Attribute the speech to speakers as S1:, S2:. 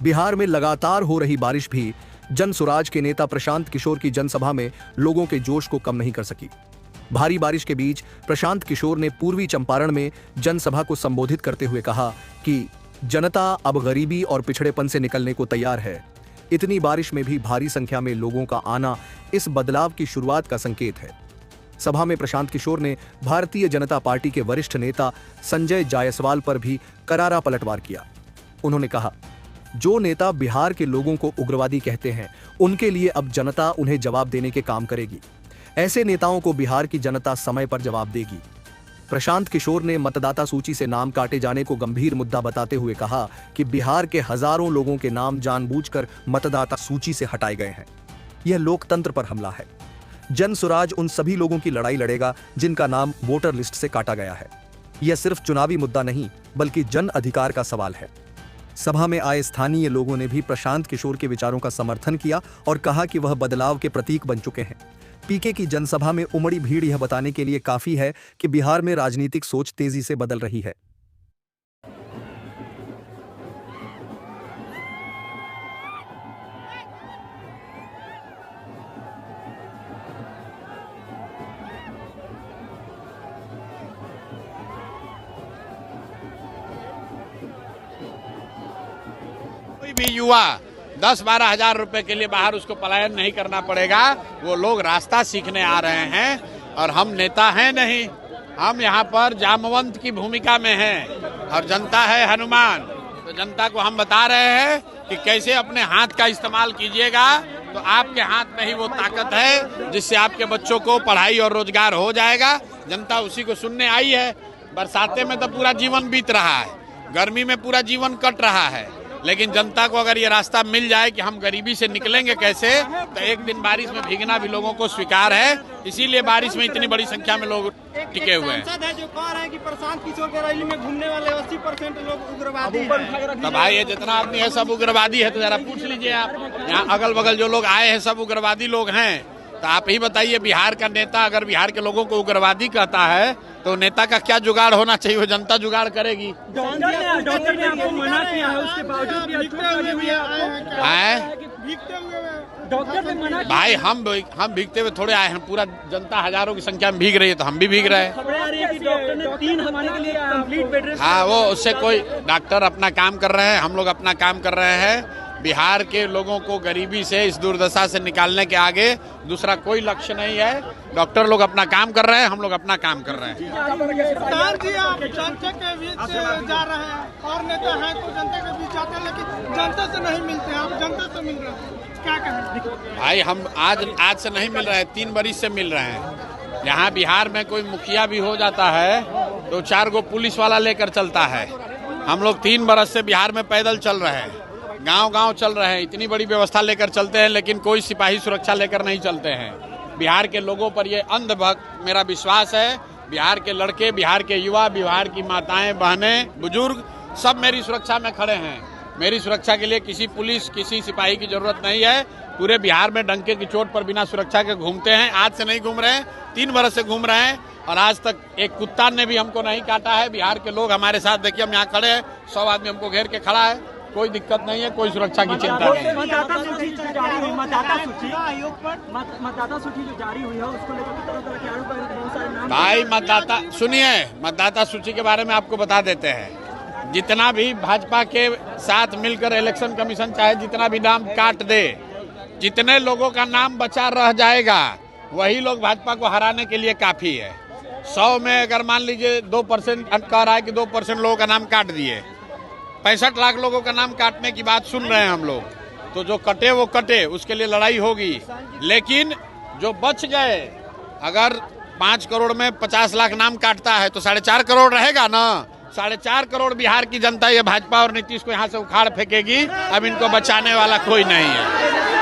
S1: बिहार में लगातार हो रही बारिश भी जनसुराज के नेता प्रशांत किशोर की जनसभा में लोगों के जोश को कम नहीं कर सकी। भारी बारिश के बीच प्रशांत किशोर ने पूर्वी चंपारण में जनसभा को संबोधित करते हुए कहा कि जनता अब गरीबी और पिछड़ेपन से निकलने को तैयार है। इतनी बारिश में भी भारी संख्या में लोगों का आना इस बदलाव की शुरुआत का संकेत है। सभा में प्रशांत किशोर ने भारतीय जनता पार्टी के वरिष्ठ नेता संजय जायसवाल पर भी करारा पलटवार किया। उन्होंने कहा, जो नेता बिहार के लोगों को उग्रवादी कहते हैं, उनके लिए अब जनता उन्हें जवाब देने के काम करेगी। ऐसे नेताओं को बिहार की जनता समय पर जवाब देगी। प्रशांत किशोर ने मतदाता सूची से नाम काटे जाने को गंभीर मुद्दा बताते हुए कहा कि बिहार के हजारों लोगों के नाम जानबूझकर मतदाता सूची से हटाए गए हैं। यह लोकतंत्र पर हमला है। जनसुराज उन सभी लोगों की लड़ाई लड़ेगा जिनका नाम वोटर लिस्ट से काटा गया है। यह सिर्फ चुनावी मुद्दा नहीं, बल्कि जन अधिकार का सवाल है। सभा में आए स्थानीय लोगों ने भी प्रशांत किशोर के विचारों का समर्थन किया और कहा कि वह बदलाव के प्रतीक बन चुके हैं। पीके की जनसभा में उमड़ी भीड़ यह बताने के लिए काफी है कि बिहार में राजनीतिक सोच तेजी से बदल रही है।
S2: कोई भी युवा 10-12 हजार रुपए के लिए बाहर उसको पलायन नहीं करना पड़ेगा। वो लोग रास्ता सीखने आ रहे हैं और हम नेता हैं नहीं, हम यहाँ पर जामवंत की भूमिका में हैं और जनता है हनुमान। तो जनता को हम बता रहे हैं कि कैसे अपने हाथ का इस्तेमाल कीजिएगा। तो आपके हाथ में ही वो ताकत है जिससे आपके बच्चों को पढ़ाई और रोजगार हो जाएगा। जनता उसी को सुनने आई है। बरसाते में तो पूरा जीवन बीत रहा है, गर्मी में पूरा जीवन कट रहा है, लेकिन जनता को अगर ये रास्ता मिल जाए कि हम गरीबी से निकलेंगे कैसे, तो एक दिन बारिश में भीगना भी लोगों को स्वीकार है। इसीलिए बारिश में इतनी बड़ी संख्या में लोग टिके हुए हैं।
S3: सांसद है जो कह रहे हैं कि प्रशांत किशोर के रैली में घूमने वाले 80% लोग उग्रवादी हैं।
S2: तो भाई ये जितना आदमी है सब उग्रवादी है, तो जरा पूछ लीजिए आप। यहाँ अगल बगल जो लोग आए हैं सब उग्रवादी लोग हैं। तो आप ही बताइए, बिहार का नेता अगर बिहार के लोगों को उग्रवादी कहता है तो नेता का क्या जुगाड़ होना चाहिए? वो जनता जुगाड़ करेगी।
S3: डॉक्टर ने आपको मना किया है, उसके बावजूद भी डॉक्टर ने मना किया।
S2: भाई हम भीगते हुए थोड़े आए हैं, पूरा जनता हजारों की संख्या में भीग रही है, तो हम भी भीग रहे हैं।
S3: खबरें आ रही है कि डॉक्टर ने 3 हफ्ते के लिए कंप्लीट बेड रेस्ट।
S2: हाँ, वो उससे कोई डॉक्टर अपना काम कर रहे हैं, हम लोग अपना काम कर रहे हैं। बिहार के लोगों को गरीबी से, इस दुर्दशा से निकालने के आगे दूसरा कोई लक्ष्य नहीं है। डॉक्टर लोग अपना काम कर रहे हैं, हम लोग अपना काम कर रहे हैं।
S3: जी, आप जनता के बीच जा रहे हैं और नेता हैं तो जनता के बीच जाते हैं, लेकिन जनता से नहीं मिलते। आप जनता से मिल रहे हैं, क्या कहें?
S2: भाई हम आज से नहीं मिल रहे हैं, 3 बरिस से मिल रहे हैं। यहाँ बिहार में कोई मुखिया भी हो जाता है तो 4 गो पुलिस वाला लेकर चलता है। हम लोग 3 बरस से बिहार में पैदल चल रहे हैं, गांव-गांव चल रहे हैं, इतनी बड़ी व्यवस्था लेकर चलते हैं, लेकिन कोई सिपाही सुरक्षा लेकर नहीं चलते हैं। बिहार के लोगों पर ये अंधभक्त मेरा विश्वास है। बिहार के लड़के, बिहार के युवा, बिहार की माताएं, बहनें, बुजुर्ग सब मेरी सुरक्षा में खड़े हैं। मेरी सुरक्षा के लिए किसी पुलिस, किसी सिपाही की जरूरत नहीं है। पूरे बिहार में डंके की चोट पर बिना सुरक्षा के घूमते हैं। आज से नहीं घूम रहे हैं, 3 बरस से घूम रहे हैं और आज तक एक कुत्ता ने भी हमको नहीं काटा है। बिहार के लोग हमारे साथ, देखिए हम यहाँ खड़े हैं, 100 आदमी हमको घेर के खड़ा है, कोई दिक्कत नहीं है, कोई सुरक्षा की चिंता नहीं है।
S3: मतदाता सूची जो जारी हुई है उसको लेकर बहुत सारे नाम।
S2: भाई मतदाता सूची के बारे में आपको बता देते हैं। जितना भी भाजपा के साथ मिलकर इलेक्शन कमीशन चाहे जितना भी नाम काट दे, जितने लोगों का नाम बचा रह जाएगा वही लोग भाजपा को हराने के लिए काफी है। 100 में अगर मान लीजिए 2% कह रहा है कि 2% लोगों का नाम काट दिए, 65 लाख लोगों का नाम काटने की बात सुन रहे हैं हम लोग। तो जो कटे वो कटे, उसके लिए लड़ाई होगी। लेकिन जो बच गए, अगर 5 करोड़ में 50 लाख नाम काटता है तो 4.5 करोड़ रहेगा ना। 4.5 करोड़ बिहार की जनता ये भाजपा और नीतीश को यहाँ से उखाड़ फेंकेगी। अब इनको बचाने वाला कोई नहीं है।